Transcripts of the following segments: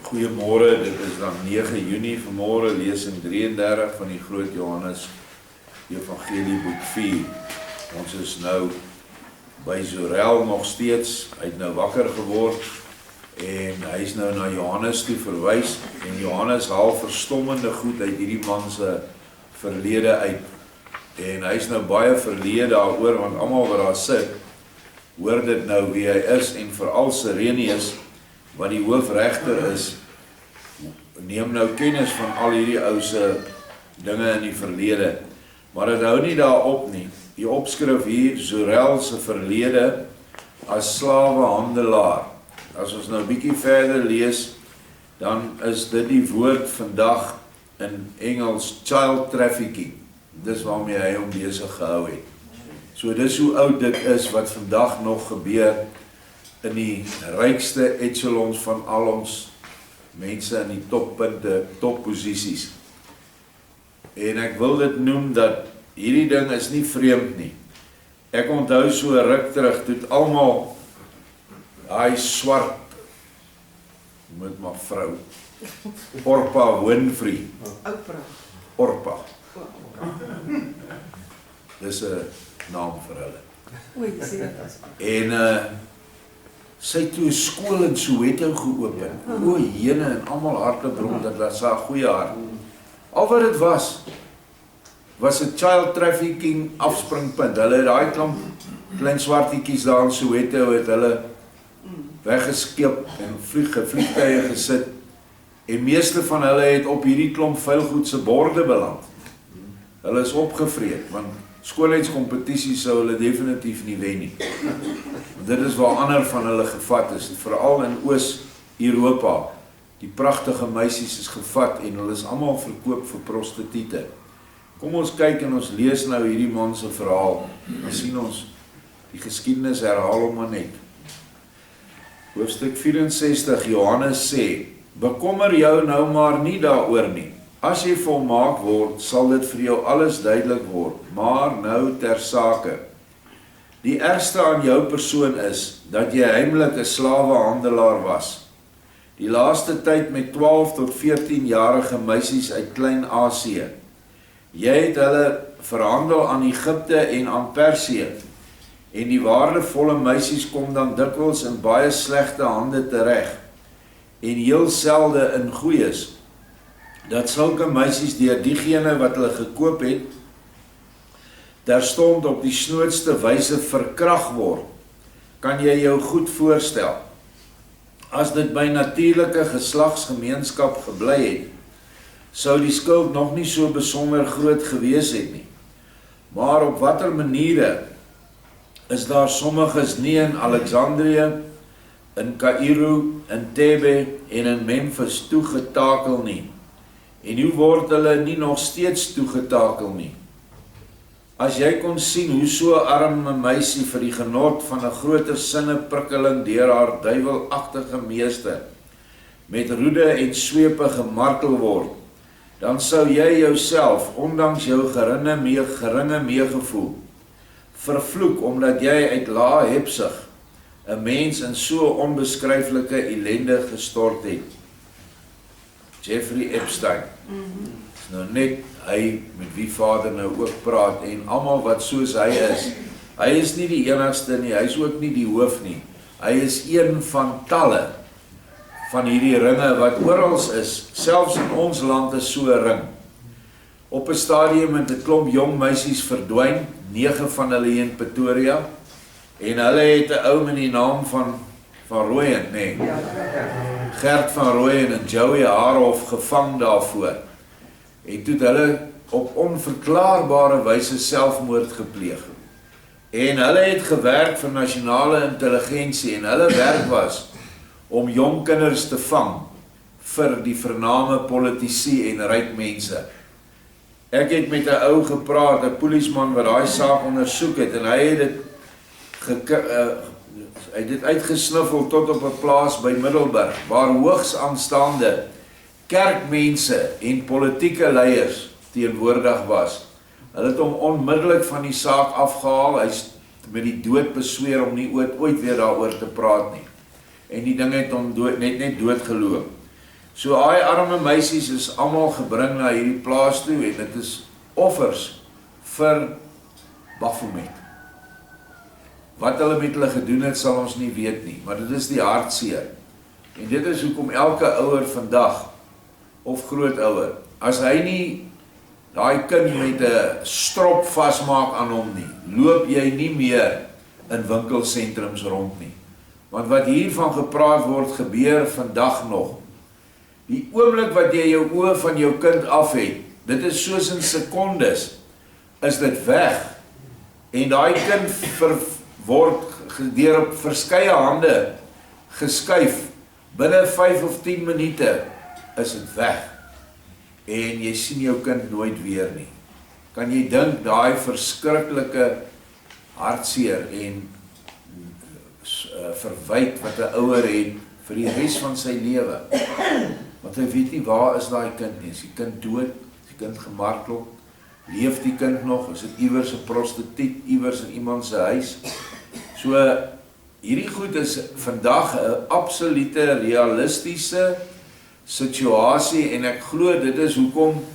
Goeiemôre, dit is dan 9 Junie vanmôre, lesing 33 van die Groot Johannes Evangelie boek 4. Ons is nou by Zorel nog steeds, hy het nou wakker geword en hy is nou na Johannes toe verwys en Johannes haal verstommende goed uit hierdie man se verlede uit en hy is nou baie verleë daaroor want almal wat daar sit hoor dit nou wie hy is en veral Sirenius wat die hoofregter is, neem nou kennis van al hierdie ouse dinge in die verlede. Maar dit hou nie daarop nie. Die opskrif hier, Zorel se verlede as slawehandelaar. As ons nou 'n bietjie verder lees, dan is dit die woord vandag in Engels child trafficking. Dis waarmee hy hom besig gehou het. So dis hoe oud dit is wat vandag nog gebeur in die rykste echelons van al ons mense in die toppunte, topposisies. En ek wil dit noem dat hierdie ding is nie vreemd nie. Ek onthou so 'n ruk terug, toe het almal daai swart met my vrou Orpa Winfrey. Orpa. Dis 'n naam vir hulle. En sy het toe 'n skool in Soweto geopen. O jene en almal hartebron dat daar sa goeie hart. Al wat dit was 'n child trafficking afspringpunt. Hulle het daai klomp klein swartietjies daar in Soweto het hulle weggeskep en vliegtuie gesit. En meeste van hulle het op hierdie klomp vuilgoed se borde beland. Hulle is opgevreet want skoolheidskompetisies sou hulle definitief nie wen nie. Dit is waar ander van hulle gevat is, veral in Oos-Europa. Die pragtige meisies is gevat en hulle is almal verkoop vir prostituie. Kom ons kyk en ons lees nou hierdie man se verhaal. Dan sien ons die geskiedenis herhaal hom maar net. Hoofstuk 64, Johannes sê, bekommer jou nou maar nie daaroor nie. As jy volmaak word, sal dit vir jou alles duidelik word, maar nou ter sake. Die ergste aan jou persoon is, dat jy heimlik 'n slawehandelaar was. Die laaste tyd met 12 tot 14-jarige meisies uit Klein-Asië. Jy het hulle verhandel aan Egipte en aan Persië, en die waardevolle meisies kom dan dikwels in baie slegte hande tereg, en heel selde in goeies, dat sulke meisies deur diegene wat hulle gekoop het, terstond op die snoodste wyse verkrag word, kan jy jou goed voorstel. As dit by natuurlike geslagsgemeenskap gebly het, sou die skuld nog nie so besonder groot gewees het nie. Maar op watter maniere is daar sommiges nie in Alexandrië, in Kaïro, in Thebe en in Memphis toegetakel nie? En hoe word hulle nie nog steeds toegetakel nie? As jy kon sien hoe so 'n arme meisie vir die genot van 'n groter sinneprikkeling deur haar duiwelagtige meester met roede en swepe gemartel word, dan sou jy jouself, ondanks jou geringe meegevoel, vervloek omdat jy uit lae hebsug 'n mens in so onbeskryflike ellende gestort het. Jeffrey Epstein. Is nou net hy met wie Vader nou ook praat en almal wat soos hy is. Hy is nie die enigste nie, hy is ook nie die hoof nie. Hy is een van talle van hierdie ringe wat oral is. Selfs in ons land is so 'n ring. Op 'n stadium het 'n klomp jong meisies verdwyn, 9 van hulle in Pretoria, en hulle het 'n ou met die naam van Rooyen, nee. Gert van Rooyen en Joey Haarhof gevang daarvoor. En toe het hulle op onverklaarbare wyse selfmoord gepleeg. En hulle het gewerk vir nasionale intelligensie en hulle werk was om jong kinders te vang vir die vername politici en ryk mense. Ek het met 'n ou gepraat, 'n polisieman wat daai saak ondersoek het en hy het dit uitgesniffel tot op 'n plaas by Middelburg, waar hoogs aanstaande kerkmense en politieke leiers teenwoordig was. Hulle het hom onmiddellik van die saak afgehaal, hy is met die dood besweer om nie ooit weer daaroor te praat nie. En die ding het hom net doodgeloop. So daai arme meisies is almal gebring na hierdie plaas toe en dit is offers vir Baphomet. Wat hulle met hulle gedoen het, sal ons nie weet nie, maar dit is die hartseer. En dit is hoekom elke ouer vandag, of grootouer, as hy nie daai kind met 'n strop vasmaak aan hom nie, loop jy nie meer in winkelsentrums rond nie. Want wat hiervan gepraat word, gebeur vandag nog. Die oomblik wat jy jou oë van jou kind af het, dit is soos in sekondes, is dit weg. En daai kind word deur op verskeie hande geskuif. Binne 5 of 10 minute is dit weg. En jy sien jou kind nooit weer nie. Kan jy dink daai verskriklike hartseer en verwyt wat 'n ouer het vir die res van sy lewe? Want hy weet nie waar is daai kind nie. Is die kind dood? Is die kind gemartel? Leef die kind nog? Is dit iewers 'n prostituut, iewers in iemand se huis? So hierdie goed is vandag 'n absolute realistiese situasie en ek glo dit is hoekom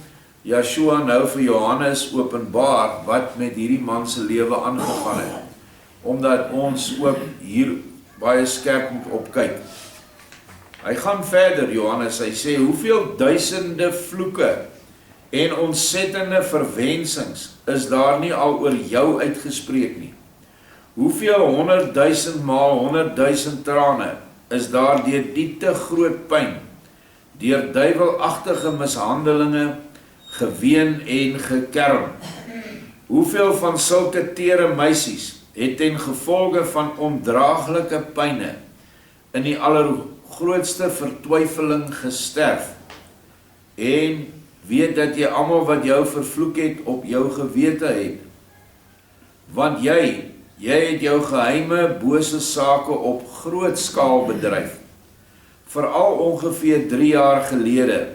Yeshua nou vir Johannes openbaar wat met hierdie man se lewe aangegaan het. Omdat ons ook hier baie skerp moet opkyk. Hy gaan verder, Johannes, hy sê, hoeveel duisende vloeke en ontsettende verwensings is daar nie al oor jou uitgespreek nie. Hoeveel 100.000 maal 100.000 trane is daar deur diepte groot pyn, deur duiwelagtige mishandelinge, geween en gekerm. Hoeveel van sulke tere meisies het ten gevolge van ondraaglike pyne in die allergrootste vertwyfeling gesterf, en weet dat jy almal wat jou vervloek het op jou gewete het, want jy het jou geheime bose sake op groot skaal bedryf, veral ongeveer 3 jaar gelede,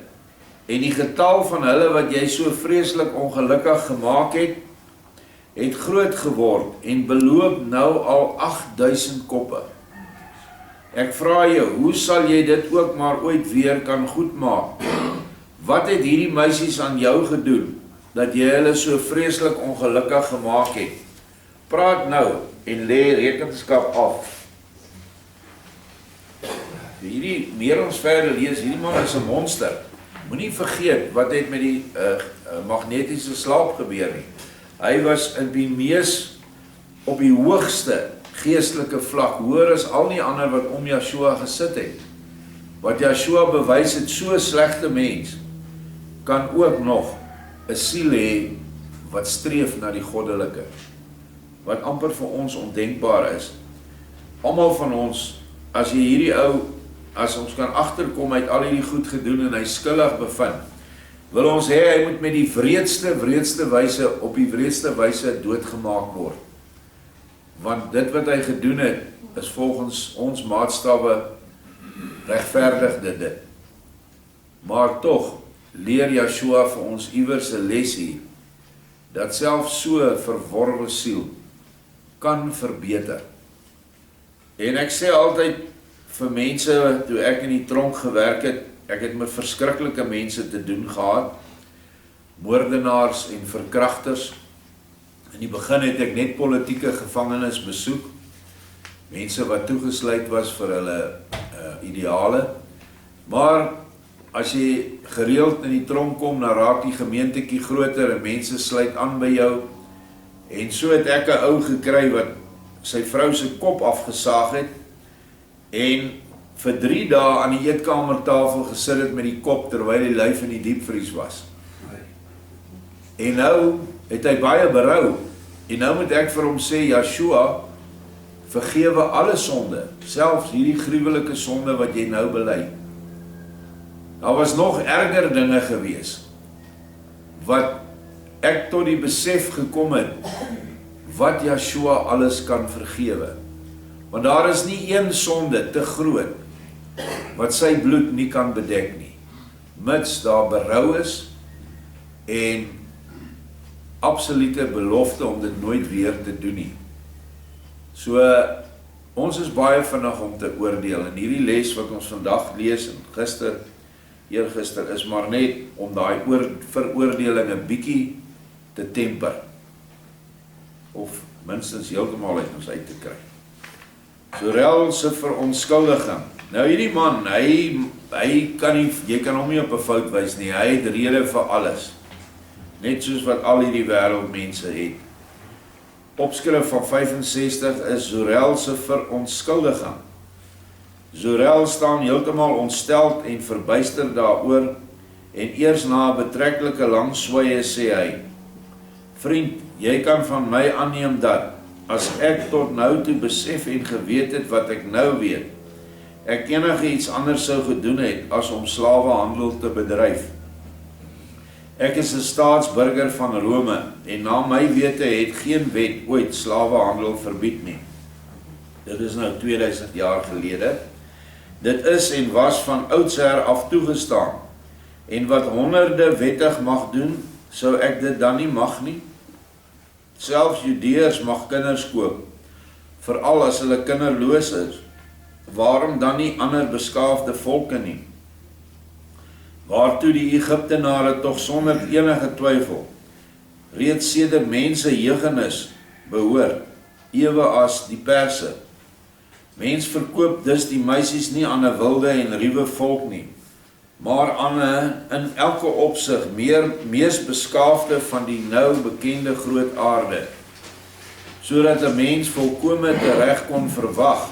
en die getal van hulle wat jy so vreeslik ongelukkig gemaak het groot geword en beloop nou al 8000 koppe. Ek vra jou, hoe sal jy dit ook maar ooit weer kan goedmaak? Wat het hierdie meisies aan jou gedoen, dat jy hulle so vreeslik ongelukkig gemaak het? Praat nou en lê rekenskap af. Hierdie, meer ons verder lees, hierdie man is 'n monster. Moenie vergeet, wat het met die magnetiese slaap gebeur nie. Hy was in die op die hoogste geestelike vlak, hoër as al die ander wat om Yeshua gesit het. Wat Yeshua bewys het, so slegte mens, kan ook nog 'n siel hê wat streef na die goddelike. Wat amper vir ons ondenkbaar is. Almal van ons, as jy hierdie ou, as ons kan agterkom, hy het al hierdie goed gedoen en hy skuldig bevind, wil ons hê hy moet met die wreedste wyse, op die wreedste wyse doodgemaak word. Want dit wat hy gedoen het, is volgens ons maatstawwe regverdig dit. Maar tog leer Yeshua vir ons iewers 'n les hier, dat selfs so 'n verworwe siel kan verbeter. En ek sê altyd vir mense, toe ek in die tronk gewerk het, ek het met verskriklike mense te doen gehad, moordenaars en verkrachters. In die begin het ek net politieke gevangenes besoek, mense wat toegesluit was vir hulle ideale, maar as jy gereeld in die tronk kom, dan raak die gemeentetjie groter en mense sluit aan by jou, en so het ek 'n ou gekry wat sy vrou se kop afgesaag het, en vir 3 dae aan die eetkamertafel gesit het met die kop, terwyl die lyf in die diepvries was. En nou het hy baie berou, en nou moet ek vir hom sê, Yeshua, vergewe alle sonde, selfs hierdie gruwelike sonde wat jy nou bely. Daar was nog erger dinge gewees, wat ek tot die besef gekom het, wat Yeshua alles kan vergewe. Want daar is nie een sonde te groot, wat sy bloed nie kan bedek nie, mits daar berou is, en absolute belofte om dit nooit weer te doen nie. So, ons is baie vinnig om te oordeel, en hierdie les wat ons vandag lees, en gister eergister, is maar net om daai veroordeling 'n bietjie te temper. Of minstens heeltemal uit ons uit te kry. Sorel se verontskuldiging. Nou hierdie man, hy kan nie, jy kan hom nie op 'n fout wys nie, hy het rede vir alles. Net soos wat al hierdie wêreldmense het. Opskrif van 65 is Sorel se verontskuldiging. Sorel staan heeltemal ontsteld en verbuister daaroor en eers na 'n betrekkelike lang swye sê hy: Vriend, jy kan van my aanneem dat, as ek tot nou toe besef en geweet het wat ek nou weet, ek enige iets anders sou gedoen het as om slawehandel te bedryf. Ek is 'n staatsburger van Rome en na my wete het geen wet ooit slawehandel verbied nie. Dit is nou 2000 jaar gelede. Dit is en was van oudsher af toegestaan. En wat honderde wettig mag doen, sou ek dit dan nie mag nie? Selfs Judeërs mag kinders koop, veral as hulle kinderloos is. Waarom dan nie ander beskaafde volke nie? Waartoe die Egiptenare tog sonder enige twyfel reeds sedert mense jeugenis behoort, ewe as die Perse. Mens verkoop dus die meisies nie aan 'n wilde en ruwe volk nie, maar aan 'n in elke opsig mees beskaafde van die nou bekende groot aarde, sodat 'n mens volkome tereg kon verwag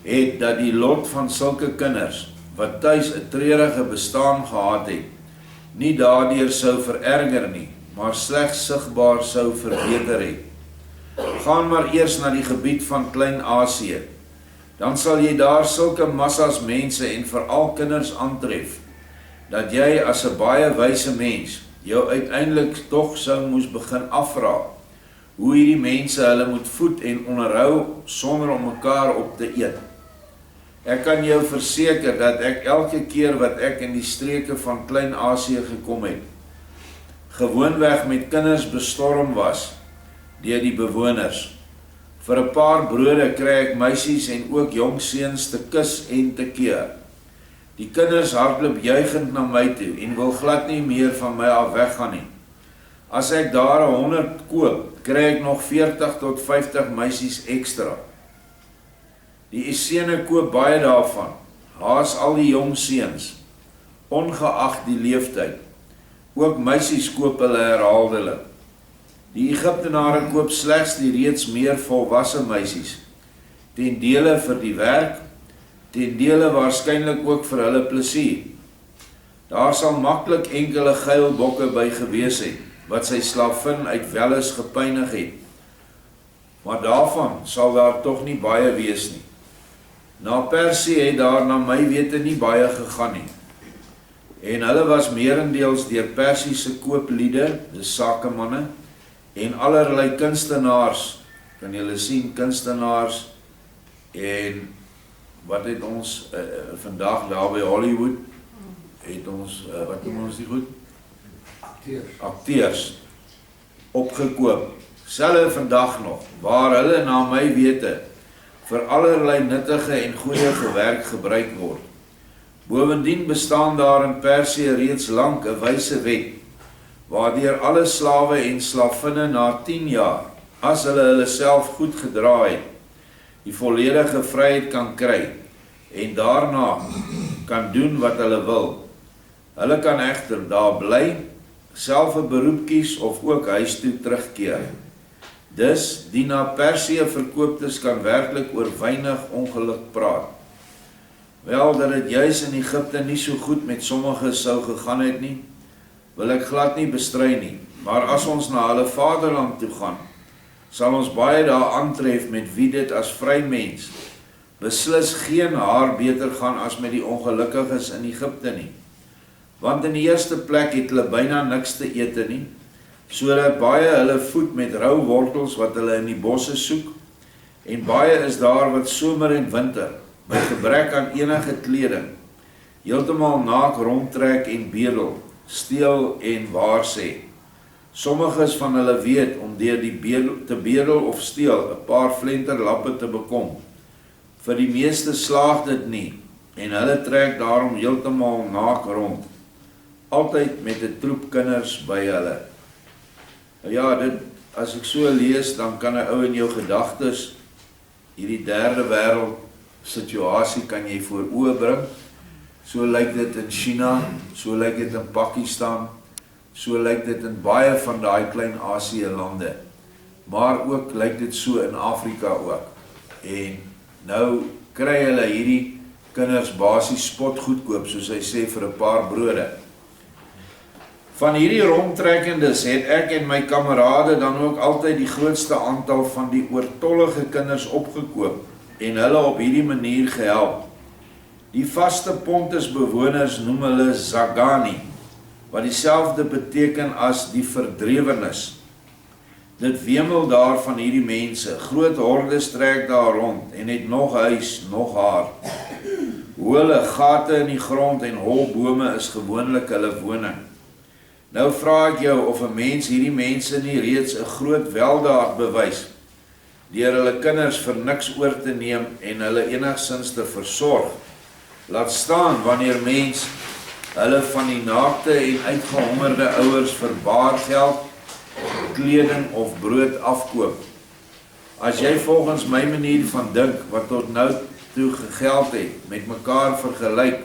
het dat die lot van sulke kinders, wat tuis 'n treurige bestaan gehad het, nie daardeur sou vererger nie, maar slegs sigbaar sou verbeter het. Gaan maar eers na die gebied van Klein-Asië, dan sal jy daar sulke massas mense en veral kinders aantref, dat jy as 'n baie wyse mens jou uiteindelik tog sou moes begin afvra, hoe hierdie mense hulle moet voed en onderhou sonder om mekaar op te eet. Ek kan jou verseker dat ek elke keer wat ek in die streke van Klein-Asië gekom het, gewoonweg met kinders bestorm was deur die bewoners. Vir 'n paar brode kry ek meisies en ook jong seuns te kus en te keer. Die kinders hardloop juigend na my toe en wil glad nie meer van my af weggaan nie. As ek daar 100 koop, kry ek nog 40 tot 50 meisies ekstra. Die Essene koop baie daarvan, haas al die jong seuns, ongeag die leeftyd. Ook meisies koop hulle herhaaldelik. Die Egiptenare koop slegs die reeds meer volwasse meisies, ten dele vir die werk, ten dele waarskynlik ook vir hulle plesier. Daar sal maklik enkele geilbokke by gewees het, wat sy slavin uit Welles gepynig het, maar daarvan sal daar tog nie baie wees nie. Na Persie het daar na my wete nie baie gegaan nie, en hulle was meerendeels deur Persiese koopliede, die sakemanne, en allerlei kunstenaars, kan julle sien, kunstenaars, en wat het ons vandag daar by Hollywood, het ons, wat noem ons die goed? Akteurs opgekoop, selfe vandag nog, waar hulle na my wete vir allerlei nuttige en goeie gewerk gebruik word. Bovendien bestaan daar in Persie reeds lank 'n wyse wet, waardeur alle slawe en slavinne na 10 jaar, as hulle self goed gedra het, die volledige vryheid kan kry, en daarna kan doen wat hulle wil. Hulle kan egter daar bly, self 'n beroep kies of ook huis toe terugkeer. Dus, die na Persie verkooptes kan werklik oor weinig ongeluk praat. Wel, dat het juis in Egipte nie so goed met sommige sou gegaan het nie, wil ek glad nie bestry nie, maar as ons na hulle vaderland toe gaan, sal ons baie daar aantref met wie dit as vry mens beslis geen haar beter gaan as met die ongelukkiges in Egipte nie. Want in die eerste plek het hulle byna niks te ete nie, sodat baie hulle voed met rou wortels wat hulle in die bosse soek, en baie is daar wat somer en winter, by gebrek aan enige kleding, heeltemal naak rondtrek en bedel, steel en waarsê. Sommiges van hulle weet om deur die te bedel of steel 'n paar flenterlappe te bekom. Vir die meeste slaag dit nie, en hulle trek daarom heeltemal naak rond, altyd met 'n troep kinders by hulle. Ja, as ek so lees, dan kan 'n ou in jou gedagtes hierdie derde wêreld situasie kan jy voor oë bring. So lyk dit in China, so lyk dit in Pakistan, so lyk dit in baie van daai klein Asië lande. Maar ook lyk dit so in Afrika ook. En nou kry hulle hierdie kinders basies spot goedkoop, soos hy sê, vir 'n paar brode. Van hierdie rondtrekkendes het ek en my kamerade dan ook altyd die grootste aantal van die oortollige kinders opgekoop en hulle op hierdie manier gehelp. Die vaste Pontus bewoners noem hulle Zagani, wat dieselfde beteken as die verdrewenes. Dit wemel daar van hierdie mense, groot hordes trek daar rond en het nog huis, nog haar. Hole, gate in die grond en holbome is gewoonlik hulle woning. Nou vra ek jou of 'n mens hierdie mense nie reeds 'n groot weldaad bewys, deur hulle kinders vir niks oor te neem en hulle enigstens te versorg. Laat staan wanneer mens hulle van die naakte en uitgehongerde ouers vir baargeld, kleding of brood afkoop. As jy volgens my manier van dink, wat tot nou toe gegeld het, met mekaar vergelyk,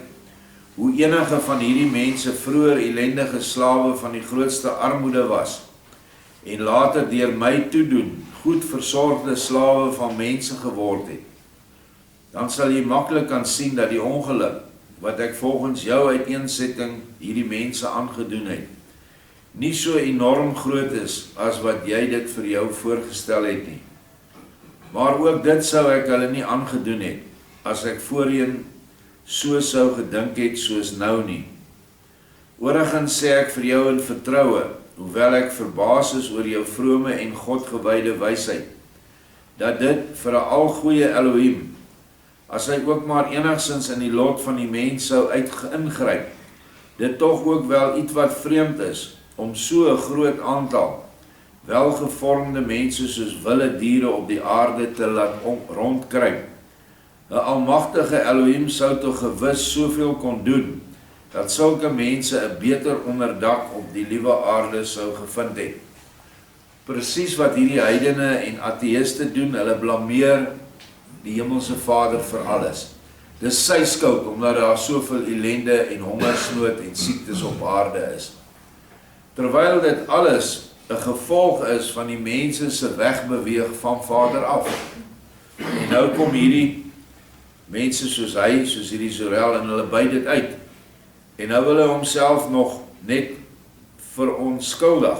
hoe enige van hierdie mense vroeër ellendige slawe van die grootste armoede was, en later deur my toedoen, goed versorgde slawe van mense geword het, dan sal jy maklik kan sien dat die ongeluk, wat ek volgens jou uiteensetting hierdie mense aangedoen het, nie so enorm groot is as wat jy dit vir jou voorgestel het nie. Maar ook dit sou ek hulle nie aangedoen het, as ek voorheen so sou gedink het soos nou nie. Oorigens sê ek vir jou in vertroue, hoewel ek verbaas is oor jou vrome en Godgewyde wysheid, dat dit vir 'n algoeie Elohim, as hy ook maar enigstens in die lot van die mens sou ingryp, dit tog ook wel iets wat vreemd is, om so 'n groot aantal welgevormde mense soos wilde diere op die aarde te laat rondkruip. 'n Almagtige Elohim sou tog gewis soveel kon doen, dat sulke mense 'n beter onderdak op die liewe aarde sou gevind het. Presies wat hierdie heidene en ateïste doen, hulle blameer die Hemelse Vader vir alles. Dis sy skuld, omdat daar soveel ellende en hongersnood en siektes op aarde is. Terwyl dit alles 'n gevolg is van die mense se wegbeweeg van Vader af. En nou kom hierdie mense soos hy, soos hierdie Zorel, en hulle by dit uit. En nou wil hy homself nog net verontskuldig.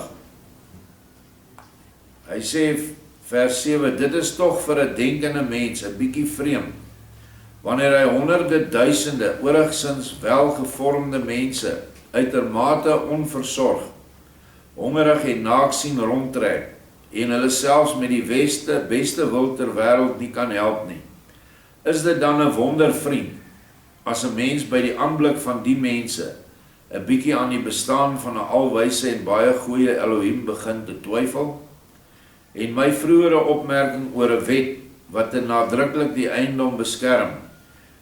Hy sê, vers 7, dit is tog vir 'n denkende mens 'n bietjie vreemd, wanneer hy honderde duisende oorigsins welgevormde mense uitermate onversorg, hongerig en naak sien rondtrek, en hulle selfs met die beste wil ter wêreld nie kan help nie. Is dit dan 'n wonder, vriend, as 'n mens by die aanblik van die mense 'n bietjie aan die bestaan van 'n alwyse en baie goeie Elohim begin te twyfel? En my vroeëre opmerking oor 'n wet wat te nadruklik die eiendom beskerm,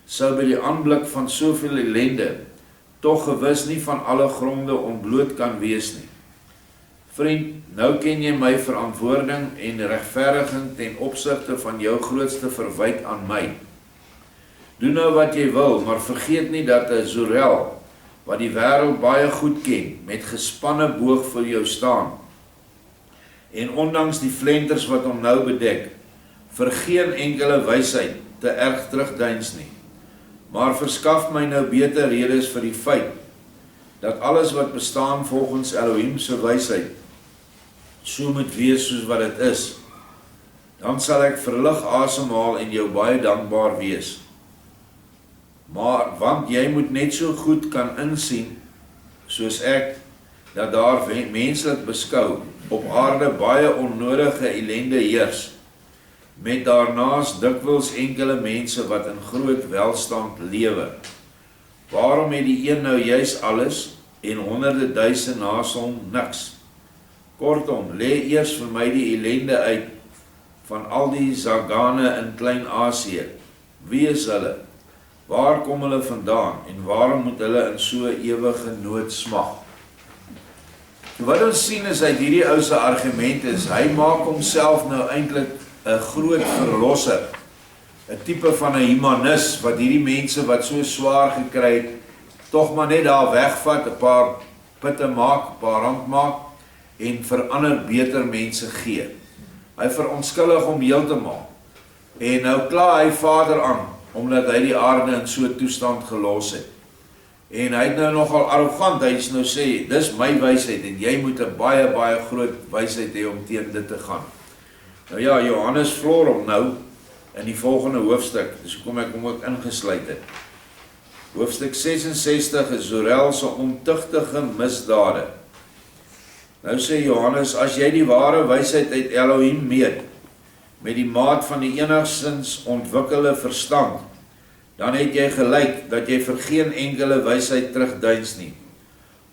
sou by die aanblik van soveel ellende tog gewis nie van alle gronde ontbloot kan wees nie. Vriend, nou ken jy my verantwoording en regverdiging ten opsigte van jou grootste verwyt aan my. Doen nou wat jy wil, maar vergeet nie dat 'n Zorel, wat die wêreld baie goed ken, met gespanne boog vir jou staan. En ondanks die flenters wat hom nou bedek, vir geen enkele wysheid te erg terugdeins nie. Maar verskaf my nou beter redes vir die feit, dat alles wat bestaan volgens Elohim se wysheid, so moet wees soos wat dit is. Dan sal ek verlig asemhaal en jou baie dankbaar wees. Maar, want jy moet net so goed kan insien, soos ek, dat daar menslik beskou, op aarde baie onnodige ellende heers, met daarnaast dikwels enkele mense wat in groot welstand lewe. Waarom het die een nou juis alles, en honderde duisend naas hom niks? Kortom, lê eers vir my die ellende uit, van al die Zagane in Klein-Asië. Wie is hulle? Waar kom hulle vandaan en waarom moet hulle in so ewige nood smag? Wat ons sien is uit hierdie ou se argument is, hy maak homself nou eintlik 'n groot verlosser, 'n tipe van 'n humanis wat hierdie mense wat so swaar gekry het, tog maar net daar wegvat, 'n paar pitte maak, 'n paar rand maak en vir ander beter mense gee. Hy verontskuldig hom heeltemal. En nou kla hy Vader aan omdat hy die aarde in so 'n toestand gelos het. En hy het nou nogal arrogant, hy is nou sê, dis my wysheid en jy moet 'n baie, baie groot wysheid hê om teen dit te gaan. Nou ja, Johannes vloer hom nou in die volgende hoofstuk, dis hoekom ek hom ook ingesluit het. Hoofstuk 66 is Zorel se ontuchtige misdade. Nou sê Johannes, as jy die ware wysheid uit Elohim meet, met die maat van die enigstens ontwikkelde verstand, dan het jy gelyk dat jy vir geen enkele wysheid terugduins nie.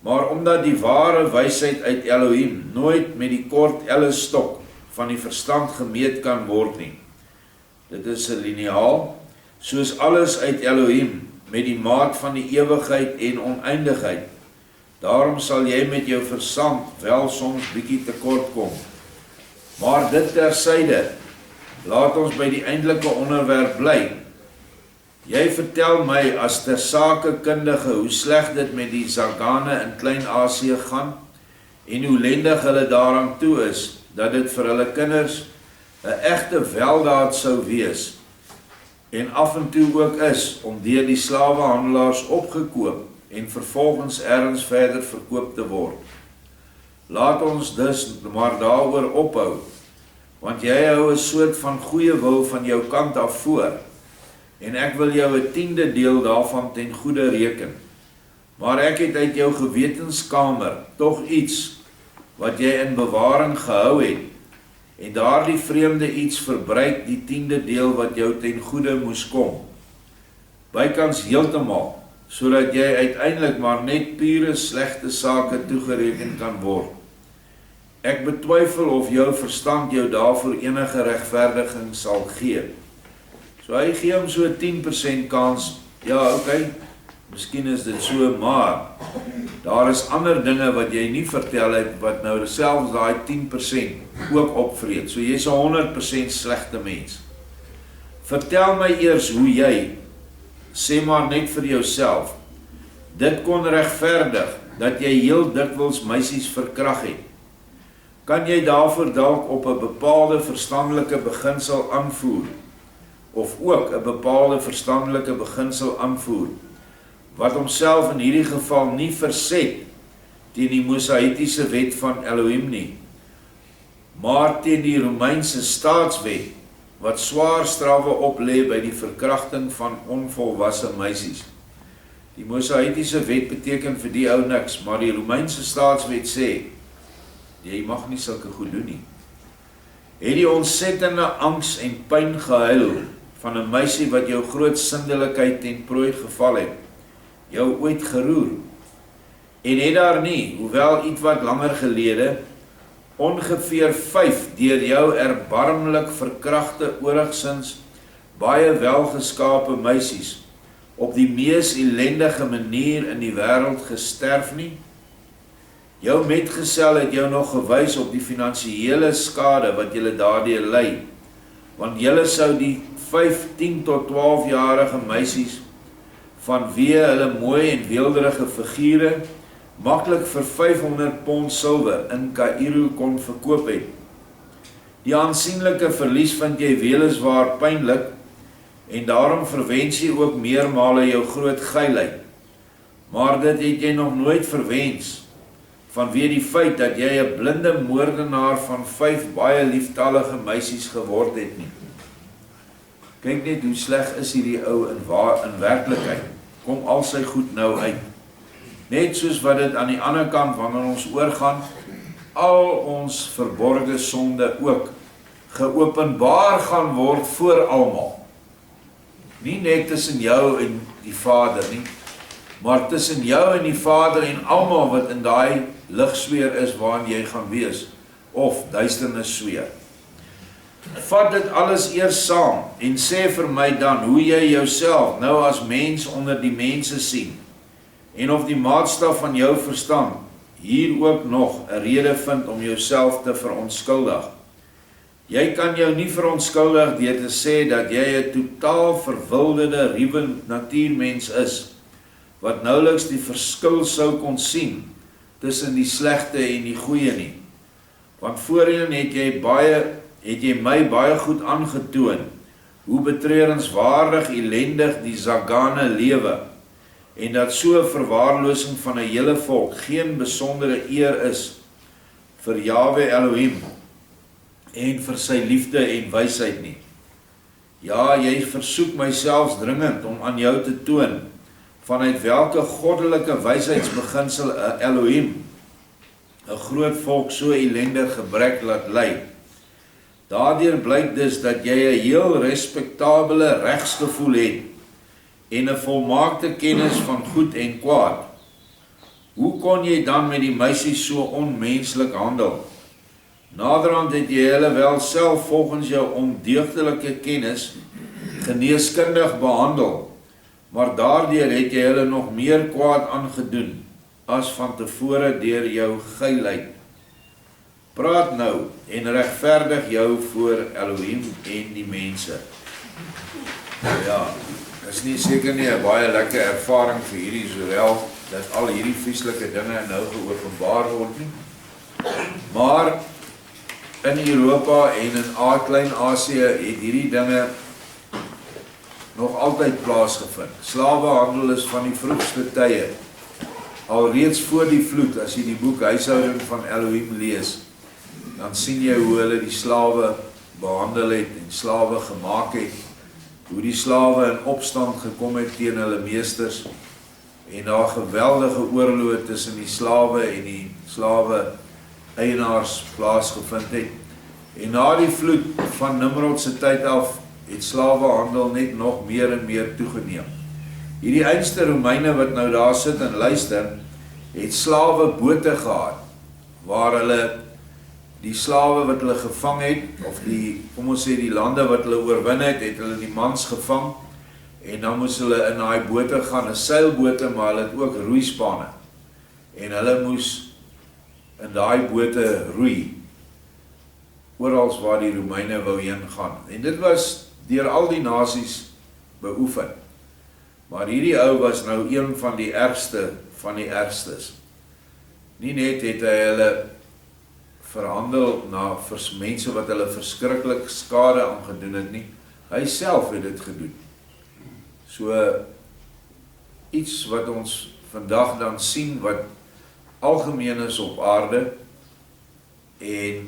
Maar omdat die ware wysheid uit Elohim nooit met die kort ellestok van die verstand gemeet kan word nie. Dit is 'n liniaal, soos alles uit Elohim met die maat van die ewigheid en oneindigheid. Daarom sal jy met jou verstand wel soms bietjie tekort kom. Maar dit tersyde, laat ons by die eindelike onderwerp bly. Jy vertel my as ter sake kundige hoe sleg dit met die Zagane in Klein-Asië gaan en hoe lendig hulle daaraan toe is, dat dit vir hulle kinders 'n egte weldaad sou wees en af en toe ook is om deur die slawehandelaars opgekoop en vervolgens ergens verder verkoop te word. Laat ons dus maar daaroor ophou, want jy hou 'n soort van goeie wil van jou kant af voor, en ek wil jou 'n 10de deel daarvan ten goede reken. Maar ek het uit jou gewetenskamer tog iets wat jy in bewaring gehou het, en daardie vreemde iets verbruik die 10de deel wat jou ten goede moes kom. Bykans heeltemal, sodat jy uiteindelik maar net pure slegte sake toegereken kan word. Ek betwyfel of jou verstand jou daarvoor enige regverdiging sal gee. So hy gee hom so 10% kans, ja, okay, miskien is dit so, maar daar is ander dinge wat jy nie vertel het, wat nou selfs daai 10% ook opvreet. So jy is 'n 100% slegte mens. Vertel my eers hoe jy, sê maar net vir jouself, dit kon regverdig, dat jy heel dikwels meisies verkrag het. Kan jy daarvoor dalk op 'n bepaalde verstandelike beginsel aanvoer, of ook 'n bepaalde verstandelike beginsel aanvoer, wat homself in hierdie geval nie verset teen die Mosaïtiese wet van Elohim nie, maar teen die Romeinse staatswet, wat swaar strawe oplê by die verkrachting van onvolwasse meisies. Die Mosaïtiese wet beteken vir die ou niks, maar die Romeinse staatswet sê, jy mag nie sulke goed doen nie. Het die ontsettende angs en pyn gehuil van 'n meisie wat jou groot sindelikheid ten prooi geval het, jou ooit geroer? En het daar nie, hoewel ietwat langer gelede, ongeveer 5 deur jou erbarmlik verkragte oorigsins baie welgeskape meisies op die mees ellendige manier in die wêreld gesterf nie? Jou metgesel het jou nog gewys op die finansiële skade wat julle daardeur ly, want julle sou die 5, 10 tot 12-jarige meisies vanweë hulle mooi en weelderige figure maklik vir 500 pond silwer in Kaïro kon verkoop het. Die aansienlike verlies vind jy weliswaar pynlik, en daarom verwens jy ook meermale jou groot geilheid. Maar dit het jy nog nooit verwens, vanweë die feit dat jy 'n blinde moordenaar van 5 baie lieftallige meisies geword het nie. Kyk net hoe sleg is hierdie ou in werklikheid. Kom al sy goed nou uit. Net soos wat dit aan die ander kant, wanneer ons oorgaan, al ons verborgde sonde ook geopenbaar gaan word voor almal. Nie net tussen jou en die Vader nie, maar tussen jou en die Vader en almal wat in daai ligsfeer is waarin jy gaan wees, of duisternis sfeer. Vat dit alles eers saam en sê vir my dan hoe jy jouself nou as mens onder die mense sien en of die maatstaf van jou verstand hier ook nog 'n rede vind om jouself te verontskuldig. Jy kan jou nie verontskuldig deur te sê dat jy 'n totaal verwilderde, ruwe natuurmens is, wat nouliks die verskil sou kon sien tussen die slegte en die goeie nie. Want voorheen het jy my baie goed aangetoon hoe betreurenswaardig ellendig die Zagane lewe en dat so 'n verwaarlosing van 'n hele volk geen besondere eer is vir Jahwe Elohim en vir sy liefde en wysheid nie. Ja, jy versoek my selfs dringend om aan jou te toon vanuit welke goddelike wysheidsbeginsel Elohim 'n groot volk so ellendig gebrek laat ly. Daardeur blyk dus dat jy 'n heel respektabele regsgevoel het en 'n volmaakte kennis van goed en kwaad. Hoe kon jy dan met die meisies so onmenslik handel? Naderhand het jy hulle wel self volgens jou ondeugdelike kennis geneeskundig behandel, maar daardeur het jy hulle nog meer kwaad aangedoen as van tevore deur jou geilheid. Praat nou en regverdig jou voor Elohim en die mense. Ja, is nie seker nie 'n baie lekker ervaring vir hierdie Israel, dat al hierdie vieslike dinge nou geopenbaar word nie. Maar in Europa en in Klein-Asië het hierdie dinge nog altyd plaasgevind. Slawehandel is van die vroegste tye, alreeds voor die vloed. As jy die boek Huishouding van Elohim lees, dan sien jy hoe hulle die slawe behandel het en slawe gemaak het, hoe die slawe in opstand gekom het teen hulle meesters en daar geweldige oorloë tussen die slawe en die slawe eienaars plaasgevind het. En na die vloed van Nimrod se tyd af het slawehandel net nog meer en meer toegeneem. Hierdie einste Romeine wat nou daar sit en luister, het slawe bote gehad waar hulle die slawe wat hulle gevang het, of die, kom ons sê die lande wat hulle oorwin het, het hulle die mans gevang en dan moes hulle in daai bote gaan, 'n seilbote, maar hulle het ook roeispane en hulle moes in daai bote roei orals waar die Romeine wou heen gaan. En dit was deur al die nasies beoefen. Maar hierdie ou was nou een van die ergste van die ergstes. Nie net het hy hulle verhandel na mense wat hulle verskriklik skade aangedoen het nie, hy self het dit gedoen. So iets wat ons vandag dan sien wat algemeen is op aarde en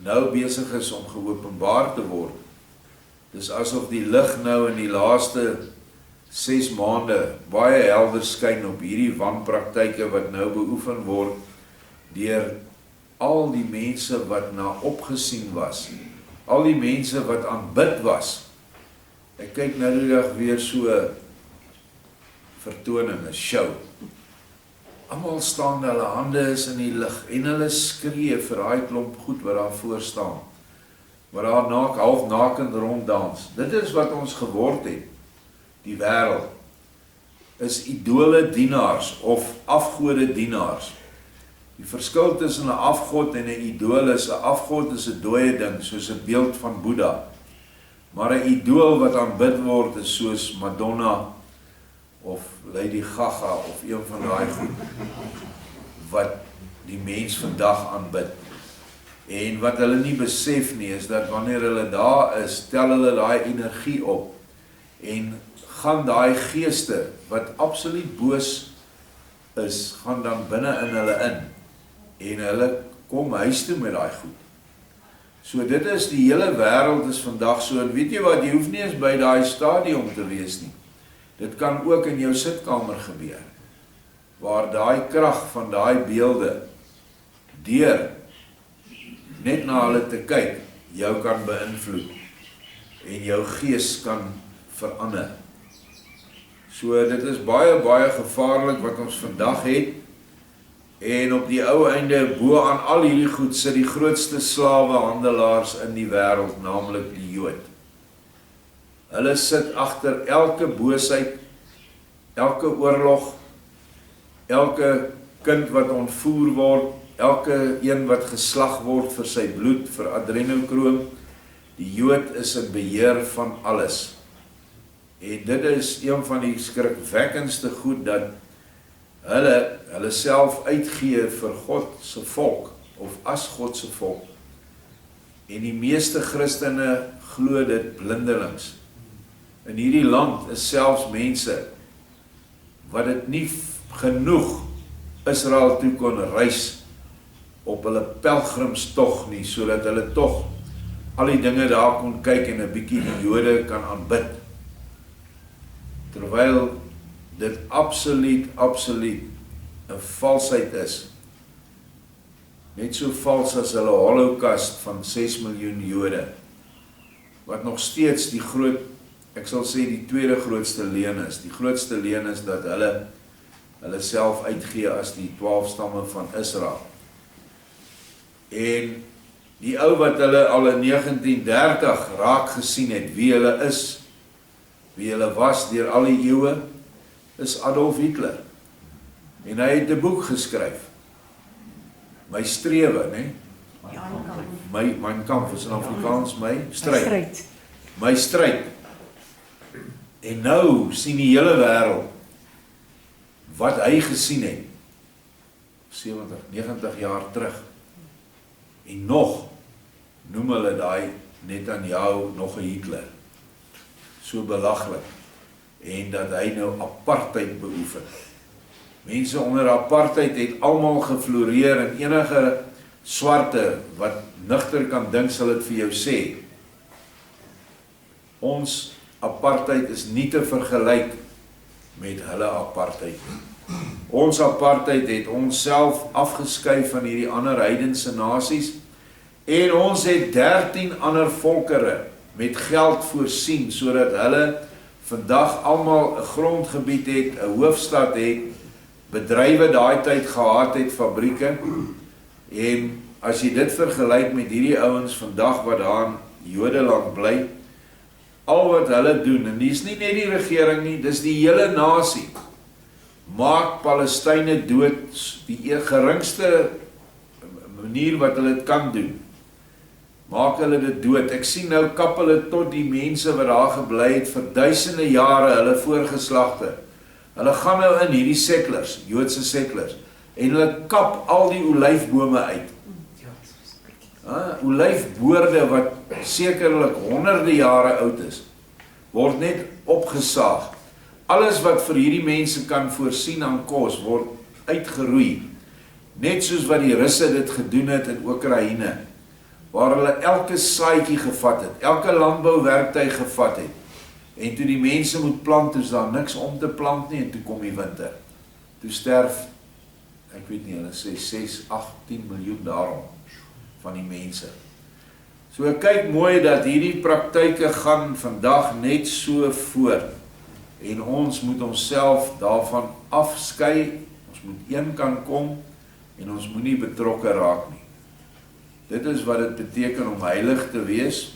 nou besig is om geopenbaar te word. Dis asof die lig nou in die laaste 6 maande baie helder skyn op hierdie wanpraktyke wat nou beoefen word deur al die mense wat na opgesien was, al die mense wat aanbid was. Ek kyk nou die dag weer so vertoning, 'n show. Almal staan, hulle hande is in die lug en hulle skree vir daai klomp goed wat daar voor staan, wat daar half nakend ronddans. Dit is wat ons geword het. Die wêreld is idole dienaars of afgode dienaars. Die verskil tussen 'n afgod en 'n idool is, 'n afgod is 'n dooie ding, soos 'n beeld van Boeddha. Maar 'n idool wat aanbid word is soos Madonna of Lady Gaga of een van daai goed wat die mens vandag aanbid. En wat hulle nie besef nie is dat wanneer hulle daar is, tel hulle daai energie op en gaan daai geeste wat absoluut boos is, gaan dan binne in hulle in en hulle kom huis toe met daai goed. So dit is die hele wêreld is vandag so, en weet jy wat, jy hoef nie eens by daai stadium te wees nie. Dit kan ook in jou sitkamer gebeur, waar daai krag van daai beelde deur net na hulle te kyk, jou kan beïnvloed en jou gees kan verander. So dit is baie, baie gevaarlik wat ons vandag het, En op die ou einde, bo aan al hierdie goed, sit die grootste slawehandelaars in die wêreld, naamlik die Jood. Hulle sit agter elke boosheid, elke oorlog, elke kind wat ontvoer word, elke een wat geslag word vir sy bloed, vir adrenokroom. Die Jood is in beheer van alles. En dit is een van die skrikwekkendste goed, dat hulle self uitgee vir God se volk, of as God se volk. En die meeste Christene glo dit blindelings. In hierdie land is selfs mense wat dit nie genoeg Israel toe kon reis op hulle pelgrimstog nie, sodat hulle tog al die dinge daar kon kyk en 'n bietjie die Jode kan aanbid. Terwyl dit absoluut 'n valsheid is. Net so vals as hulle Holocaust van 6 miljoen Jode, wat nog steeds die ek sal sê die tweede grootste leuen is. Die grootste leuen is dat hulle self uitgee as die 12 stamme van Israel. En die ou wat hulle al in 1930 raak gesien het, wie hulle is, wie hulle was deur al die eeue, is Adolf Hitler. En hy het 'n boek geskryf. My strewe, né? Mein Kampf is in Afrikaans my stryd. My stryd. En nou sien die hele wêreld wat hy gesien het 70, 90 jaar terug. En nog noem hulle daai Netanyahu nog 'n Hitler. So belaglik. En dat hy nou apartheid beoefen. Mense onder apartheid het almal gefloreer, en enige swarte wat nugter kan dink sal dit vir jou sê. Ons apartheid is nie te vergelyk met hulle apartheid. Ons apartheid het ons self afgeskei van hierdie ander heidense nasies, en ons het 13 ander volkere met geld voorsien, sodat hulle vandag almal 'n grondgebied het, 'n hoofstad het, bedrywe daai tyd gehad het, fabrieke. En as jy dit vergelyk met hierdie ouens vandag wat daar in Jodeland bly, al wat hulle doen, en dis nie net die regering nie, dis die hele nasie, maak Palestynë dood, die geringste manier wat hulle dit kan doen, maak hulle dit dood. Ek sien nou kap hulle tot die mense wat daar gebly het vir duisende jare, hulle voorgeslagte. Hulle gaan nou in hierdie settlers, Joodse settlers, en hulle kap al die olyfbome uit. Olyfboorde wat sekerlik honderde jare oud is, word net opgesaag. Alles wat vir hierdie mense kan voorsien aan kos, word uitgeroei. Net soos wat die Russe dit gedoen het in Oekraïne, waar hulle elke saadjie gevat het, elke landbouwerktuig gevat het. En toe die mense moet plant, is daar niks om te plant nie, en toe kom die winter. Toe sterf, ek weet nie, hulle sê 6, 8, 10 miljoen daarom van die mense. So kyk mooi dat hierdie praktyke gaan vandag net so voort. En ons moet onsself daarvan afskei, ons moet een kan kom, en ons moet nie betrokke raak nie. Dit is wat dit beteken om heilig te wees.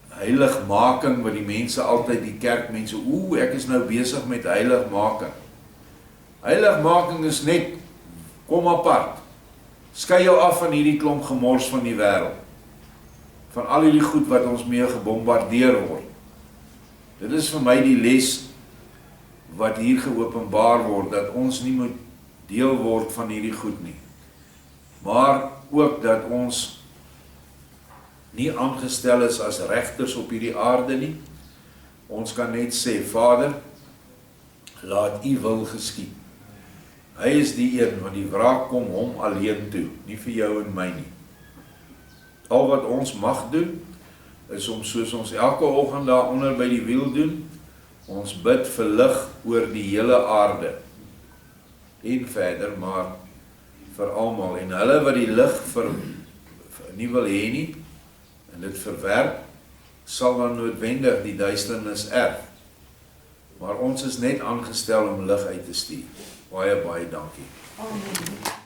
Heiligmaking, wat die mense altyd, die kerkmense, ek is nou besig met heiligmaking. Heiligmaking is net, kom apart. Skei jou af van hierdie klomp gemors van die wêreld. Van al hierdie goed wat ons mee gebombardeer word. Dit is vir my die les wat hier geopenbaar word, dat ons nie moet deel word van hierdie goed nie. Maar ook dat ons nie aangestel is as regters op hierdie aarde nie. Ons kan net sê, Vader, laat U wil geskied. Hy is die een, want die wraak kom hom alleen toe, nie vir jou en my nie. Al wat ons mag doen, is om soos ons elke oggend daaronder by die wiel doen, ons bid vir lig oor die hele aarde. En verder, maar vir almal. En hulle wat die lig nie wil hê nie, en dit verwerp, sal dan noodwendig die duisternis erf. Maar ons is net aangestel om lig uit te stuur. Baie, baie dankie. Amen.